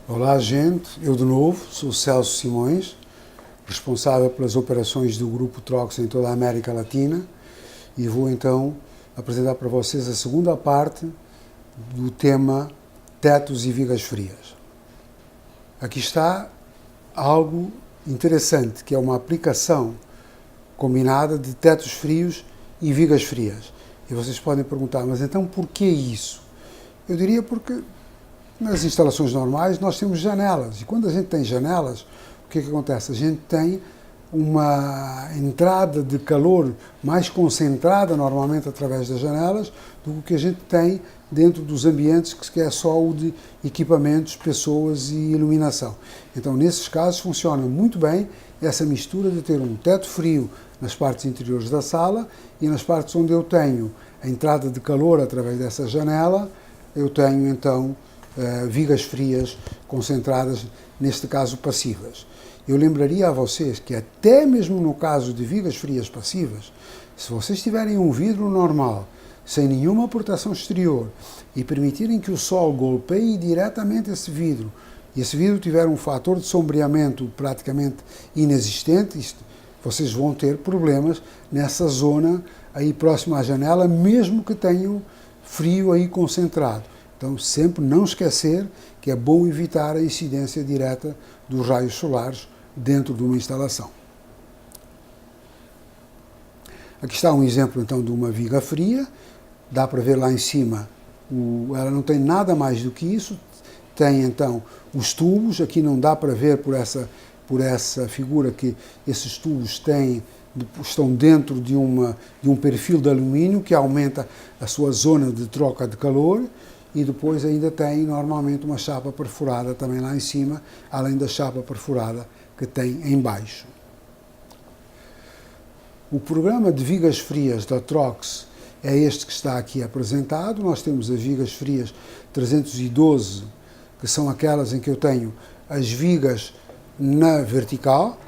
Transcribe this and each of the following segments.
Olá, gente. Eu de novo sou Celso Simões, responsável pelas operações do Grupo Trox em toda a América Latina, e vou então apresentar para vocês a segunda parte do tema tetos e vigas frias. Aqui está algo interessante, que é uma aplicação combinada de tetos frios e vigas frias. E vocês podem perguntar, mas então por que isso? Eu diria porque nas instalações normais nós temos janelas, e quando a gente tem janelas, o que acontece? A gente tem uma entrada de calor mais concentrada normalmente através das janelas do que a gente tem dentro dos ambientes que é só o de equipamentos, pessoas e iluminação. Então, nesses casos, funciona muito bem essa mistura de ter um teto frio nas partes interiores da sala e nas partes onde eu tenho a entrada de calor através dessa janela, eu tenho então vigas frias concentradas, neste caso passivas. Eu lembraria a vocês que até mesmo no caso de vigas frias passivas, se vocês tiverem um vidro normal, sem nenhuma proteção exterior, e permitirem que o sol golpeie diretamente esse vidro, e esse vidro tiver um fator de sombreamento praticamente inexistente, vocês vão ter problemas nessa zona aí próxima à janela, mesmo que tenham frio aí concentrado. Então, sempre não esquecer que é bom evitar a incidência direta dos raios solares dentro de uma instalação. Aqui está um exemplo, então, de uma viga fria. Dá para ver lá em cima, ela não tem nada mais do que isso. Tem, então, os tubos. Aqui não dá para ver por essa figura que esses tubos estão dentro de um perfil de alumínio que aumenta a sua zona de troca de calor. E depois ainda tem normalmente uma chapa perfurada também lá em cima, além da chapa perfurada que tem em baixo. O programa de vigas frias da Trox é este que está aqui apresentado. Nós temos as vigas frias 312, que são aquelas em que eu tenho as vigas na vertical.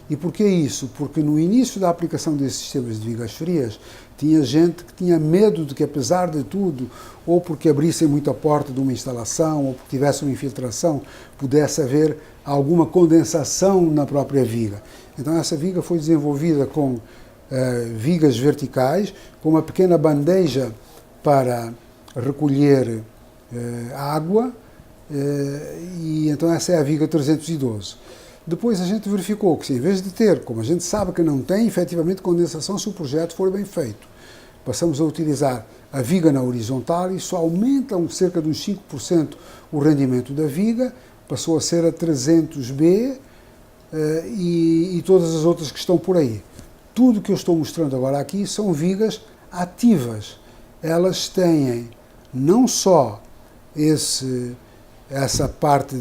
E porquê isso? Porque no início da aplicação desses sistemas de vigas frias, tinha gente que tinha medo de que, apesar de tudo, ou porque abrissem muito a porta de uma instalação, ou porque tivesse uma infiltração, pudesse haver alguma condensação na própria viga. Então essa viga foi desenvolvida com vigas verticais, com uma pequena bandeja para recolher água, e então essa é a viga 312. Depois a gente verificou que, em vez de ter, como a gente sabe que não tem, efetivamente condensação se o projeto for bem feito, passamos a utilizar a viga na horizontal e isso aumenta cerca de uns 5% o rendimento da viga, passou a ser a 300B e todas as outras que estão por aí. Tudo que eu estou mostrando agora aqui são vigas ativas. Elas têm não só essa parte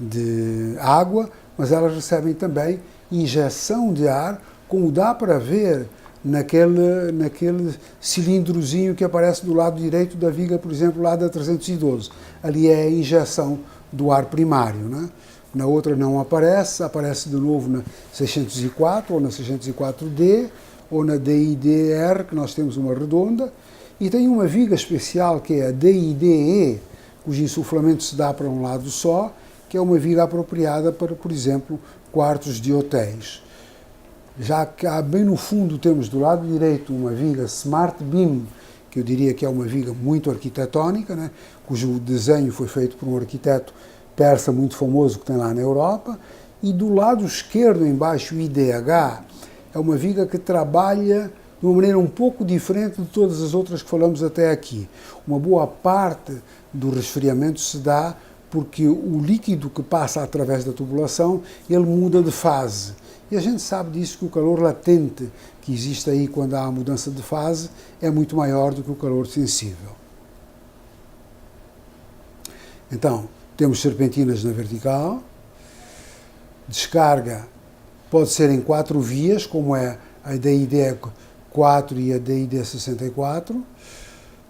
de água, mas elas recebem também injeção de ar, como dá para ver naquele cilindrozinho que aparece do lado direito da viga, por exemplo, lá da 312. Ali é a injeção do ar primário, né? Na outra não aparece de novo na 604 ou na 604D ou na DIDR, que nós temos uma redonda, e tem uma viga especial que é a DIDE, cujo insuflamento se dá para um lado só, que é uma viga apropriada para, por exemplo, quartos de hotéis. Já que bem no fundo temos do lado direito uma viga Smart Beam, que eu diria que é uma viga muito arquitetónica, né, cujo desenho foi feito por um arquiteto persa muito famoso que tem lá na Europa, e do lado esquerdo, embaixo, o IDH, é uma viga que trabalha de uma maneira um pouco diferente de todas as outras que falamos até aqui. Uma boa parte do resfriamento se dá porque o líquido que passa através da tubulação, ele muda de fase. E a gente sabe disso, que o calor latente que existe aí quando há a mudança de fase é muito maior do que o calor sensível. Então, temos serpentinas na vertical, descarga pode ser em 4 vias, como é a DID 4 e a DID 64.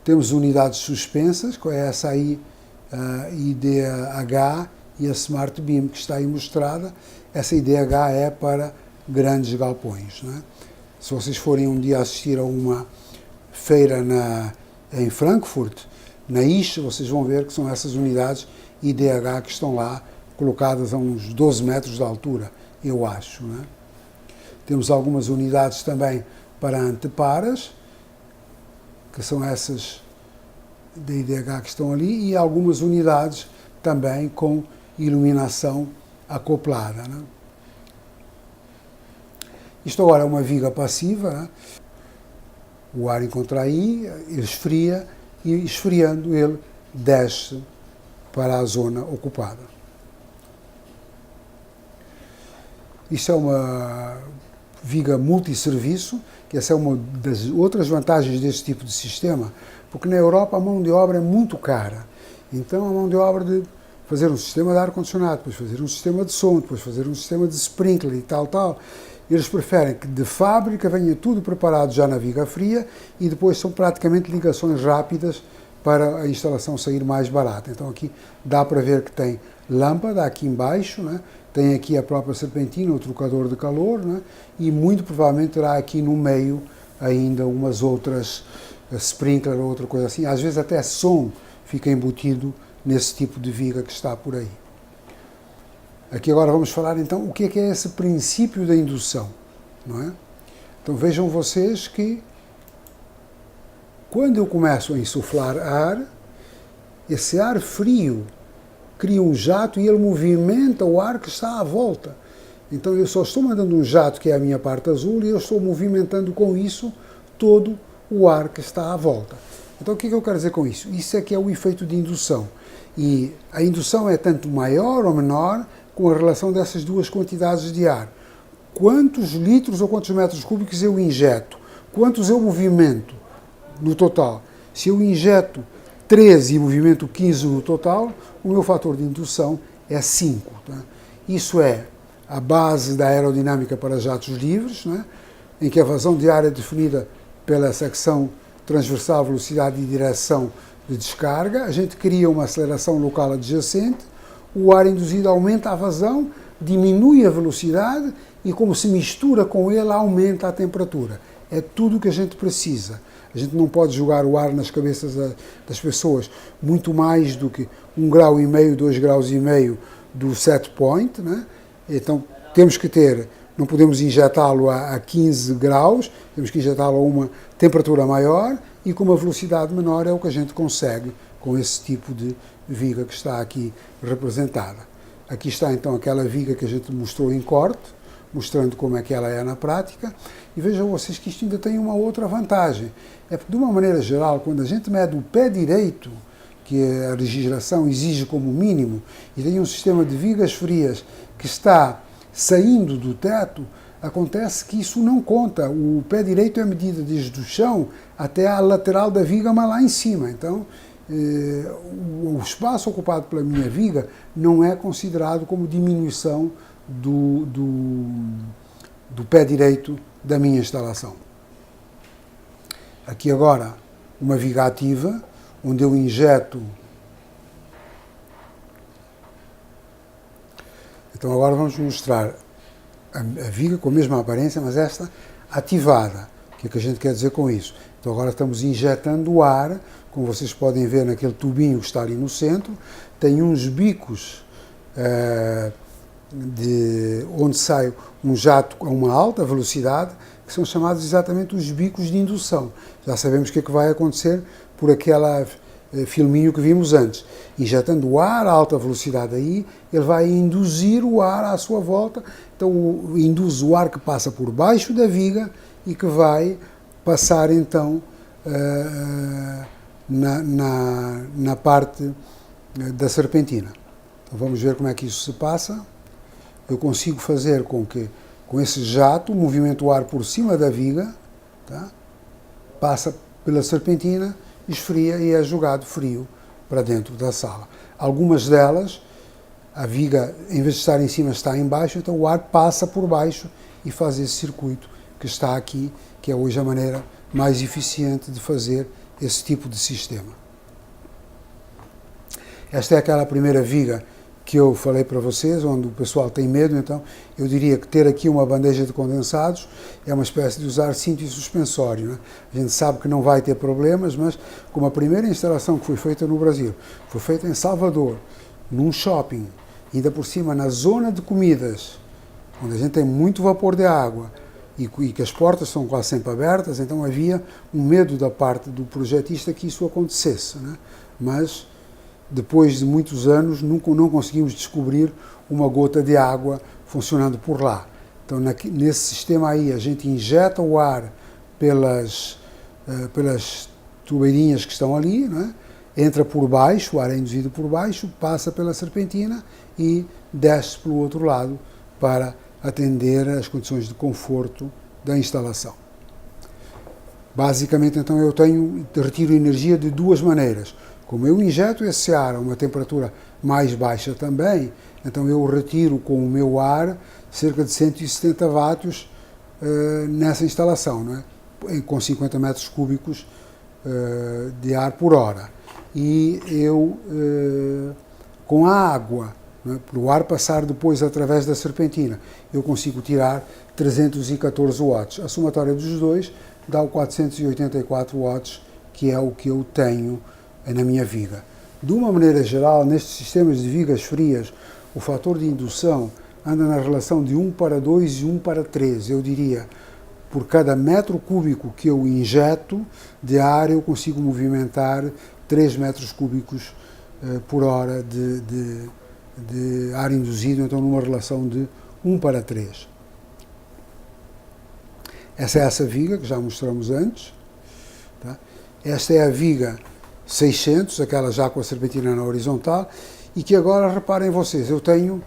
Temos unidades suspensas, com essa aí, a IDH e a Smart Beam, que está aí mostrada. Essa IDH é para grandes galpões, né? Se vocês forem um dia assistir a uma feira em Frankfurt, na isto vocês vão ver que são essas unidades IDH que estão lá, colocadas a uns 12 metros de altura, eu acho. Né? Temos algumas unidades também para anteparas, que são essas da IDH que estão ali, e algumas unidades também com iluminação acoplada. Né? Isto agora é uma viga passiva, né? O ar encontra aí, ele esfria, e esfriando ele desce para a zona ocupada. Isto é uma viga multisserviço, que essa é uma das outras vantagens deste tipo de sistema, porque na Europa a mão de obra é muito cara. Então a mão de obra de fazer um sistema de ar-condicionado, depois fazer um sistema de som, depois fazer um sistema de sprinkler e tal, eles preferem que de fábrica venha tudo preparado já na viga fria e depois são praticamente ligações rápidas para a instalação sair mais barata. Então aqui dá para ver que tem lâmpada aqui embaixo, né? Tem aqui a própria serpentina, o trocador de calor, né? E muito provavelmente terá aqui no meio ainda umas outras sprinkler ou outra coisa assim. Às vezes até som fica embutido nesse tipo de viga que está por aí. Aqui agora vamos falar então o que é esse princípio da indução, não é? Então vejam vocês que quando eu começo a insuflar ar, esse ar frio cria um jato e ele movimenta o ar que está à volta. Então eu só estou mandando um jato, que é a minha parte azul, e eu estou movimentando com isso todo o ar que está à volta. Então o que eu quero dizer com isso? Isso é que é o efeito de indução. E a indução é tanto maior ou menor com a relação dessas duas quantidades de ar. Quantos litros ou quantos metros cúbicos eu injeto? Quantos eu movimento no total? Se eu injeto 13 e movimento 15 no total, o meu fator de indução é 5. Tá? Isso é a base da aerodinâmica para jatos livres, né? Em que a vazão de ar é definida pela secção transversal, velocidade e direção de descarga. A gente cria uma aceleração local adjacente, o ar induzido aumenta a vazão, diminui a velocidade e, como se mistura com ele, aumenta a temperatura. É tudo o que a gente precisa. A gente não pode jogar o ar nas cabeças das pessoas muito mais do que 1,5 grau, 2,5 graus do set point, né? Então temos que ter, não podemos injetá-lo a 15 graus, temos que injetá-lo a uma temperatura maior e com uma velocidade menor. É o que a gente consegue com esse tipo de viga que está aqui representada. Aqui está então aquela viga que a gente mostrou em corte, mostrando como é que ela é na prática, e vejam vocês que isto ainda tem uma outra vantagem. É porque, de uma maneira geral, quando a gente mede o pé direito, que a legislação exige como mínimo, e tem um sistema de vigas frias que está saindo do teto, acontece que isso não conta. O pé direito é medido desde o chão até a lateral da viga, mas lá em cima. Então, o espaço ocupado pela minha viga não é considerado como diminuição do pé direito da minha instalação. Aqui agora uma viga ativa, onde eu injeto. Então agora vamos mostrar a viga com a mesma aparência, mas esta ativada. O que é que a gente quer dizer com isso? Então agora estamos injetando ar, como vocês podem ver naquele tubinho que está ali no centro, tem uns bicos onde sai um jato a uma alta velocidade, que são chamados exatamente os bicos de indução. Já sabemos o que é que vai acontecer por aquele filminho que vimos antes. Injetando o ar a alta velocidade aí, ele vai induzir o ar à sua volta, então induz o ar que passa por baixo da viga e que vai passar então na parte da serpentina. Então vamos ver como é que isso se passa. Eu consigo fazer com que, com esse jato, movimento o ar por cima da viga, tá? Passa pela serpentina, esfria e é jogado frio para dentro da sala. Algumas delas, a viga, em vez de estar em cima, está em baixo, então o ar passa por baixo e faz esse circuito que está aqui, que é hoje a maneira mais eficiente de fazer esse tipo de sistema. Esta é aquela primeira viga que eu falei para vocês, onde o pessoal tem medo, então eu diria que ter aqui uma bandeja de condensados é uma espécie de usar cinto e suspensório, né? A gente sabe que não vai ter problemas, mas como a primeira instalação que foi feita no Brasil, foi feita em Salvador, num shopping, ainda por cima na zona de comidas, onde a gente tem muito vapor de água e que as portas são quase sempre abertas, então havia um medo da parte do projetista que isso acontecesse, né? Mas depois de muitos anos, não conseguimos descobrir uma gota de água funcionando por lá. Então, nesse sistema aí, a gente injeta o ar pelas tubeirinhas que estão ali, né? Entra por baixo, o ar é induzido por baixo, passa pela serpentina e desce pelo outro lado para atender às condições de conforto da instalação. Basicamente, então, eu retiro energia de duas maneiras. Como eu injeto esse ar a uma temperatura mais baixa também, então eu retiro com o meu ar cerca de 170 watts nessa instalação, não é? Com 50 metros cúbicos de ar por hora. E eu, com a água, não é? Para o ar passar depois através da serpentina, eu consigo tirar 314 watts. A somatória dos dois dá o 484 watts, que é o que eu tenho na minha viga. De uma maneira geral, nestes sistemas de vigas frias, o fator de indução anda na relação de 1 para 2 e 1 para 3. Eu diria, por cada metro cúbico que eu injeto de ar, eu consigo movimentar 3 metros cúbicos por hora de ar induzido, então numa relação de 1 para 3. Essa é essa viga que já mostramos antes. Tá? Esta é a viga 600, aquela já com a serpentina na horizontal, e que agora, reparem vocês, eu tenho,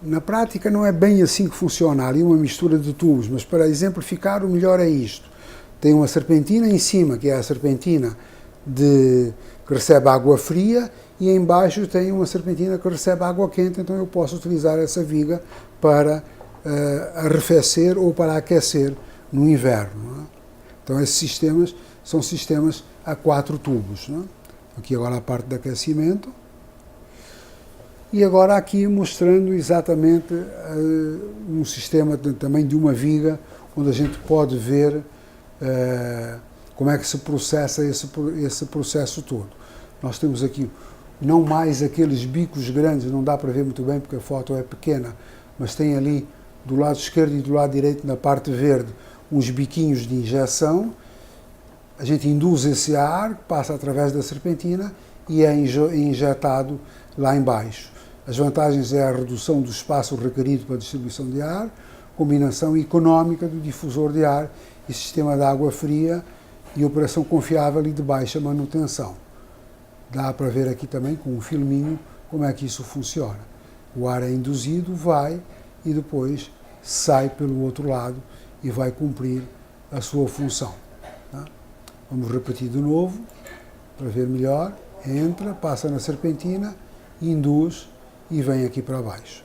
na prática não é bem assim que funciona, ali uma mistura de tubos, mas para exemplificar o melhor é isto. Tem uma serpentina em cima, que é a serpentina que recebe água fria, e em baixo tem uma serpentina que recebe água quente, então eu posso utilizar essa viga para arrefecer ou para aquecer no inverno. Não é? Então esses sistemas são sistemas a 4 tubos. Não é? Aqui agora a parte de aquecimento. E agora aqui mostrando exatamente um sistema também de uma viga, onde a gente pode ver como é que se processa esse processo todo. Nós temos aqui não mais aqueles bicos grandes, não dá para ver muito bem porque a foto é pequena, mas tem ali do lado esquerdo e do lado direito, na parte verde, uns biquinhos de injeção. A gente induz esse ar, passa através da serpentina e é injetado lá embaixo. As vantagens é a redução do espaço requerido para a distribuição de ar, combinação económica do difusor de ar e sistema de água fria e operação confiável e de baixa manutenção. Dá para ver aqui também com um filminho como é que isso funciona. O ar é induzido, vai e depois sai pelo outro lado e vai cumprir a sua função. Tá? Vamos repetir de novo para ver melhor. Entra, passa na serpentina, induz e vem aqui para baixo.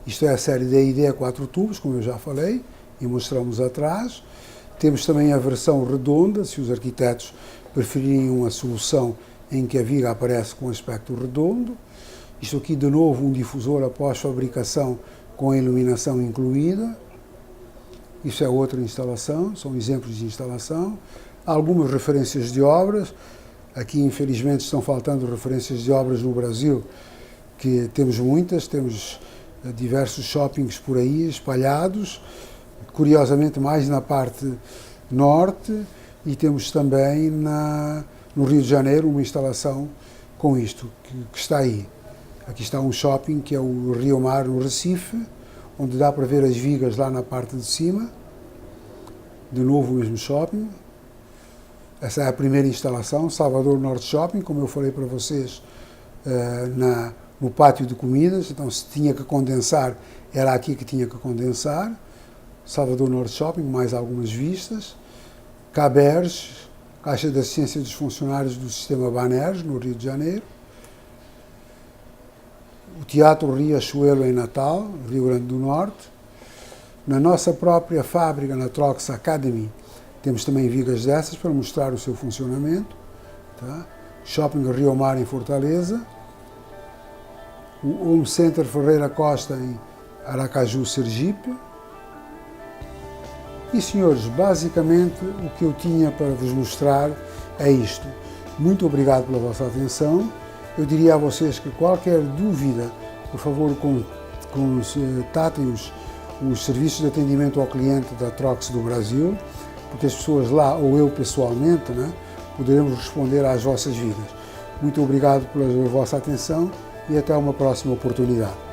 Isto é a série DID a 4 tubos, como eu já falei, e mostramos atrás. Temos também a versão redonda, se os arquitetos preferirem uma solução em que a viga aparece com aspecto redondo. Isto aqui, de novo, um difusor após fabricação com a iluminação incluída. Isso é outra instalação, são exemplos de instalação. Há algumas referências de obras. Aqui, infelizmente, estão faltando referências de obras no Brasil, que temos muitas, temos diversos shoppings por aí espalhados, curiosamente mais na parte norte, e temos também no Rio de Janeiro uma instalação com isto, que está aí. Aqui está um shopping que é o Rio Mar, no Recife, onde dá para ver as vigas lá na parte de cima. De novo o mesmo shopping. Essa é a primeira instalação, Salvador Norte Shopping, como eu falei para vocês, no pátio de comidas. Então, se tinha que condensar, era aqui que tinha que condensar. Salvador Norte Shopping, mais algumas vistas. Caberge, Caixa de Assistência dos Funcionários do Sistema Banerj, no Rio de Janeiro. O Teatro Riachuelo, em Natal, Rio Grande do Norte. Na nossa própria fábrica, na Trox Academy, temos também vigas dessas para mostrar o seu funcionamento. Tá? Shopping Rio Mar em Fortaleza, o Home Center Ferreira Costa em Aracaju, Sergipe. E, senhores, basicamente o que eu tinha para vos mostrar é isto. Muito obrigado pela vossa atenção. Eu diria a vocês que qualquer dúvida, por favor, contatem os serviços de atendimento ao cliente da Trox do Brasil, porque as pessoas lá, ou eu pessoalmente, né, poderemos responder às vossas vidas. Muito obrigado pela vossa atenção e até uma próxima oportunidade.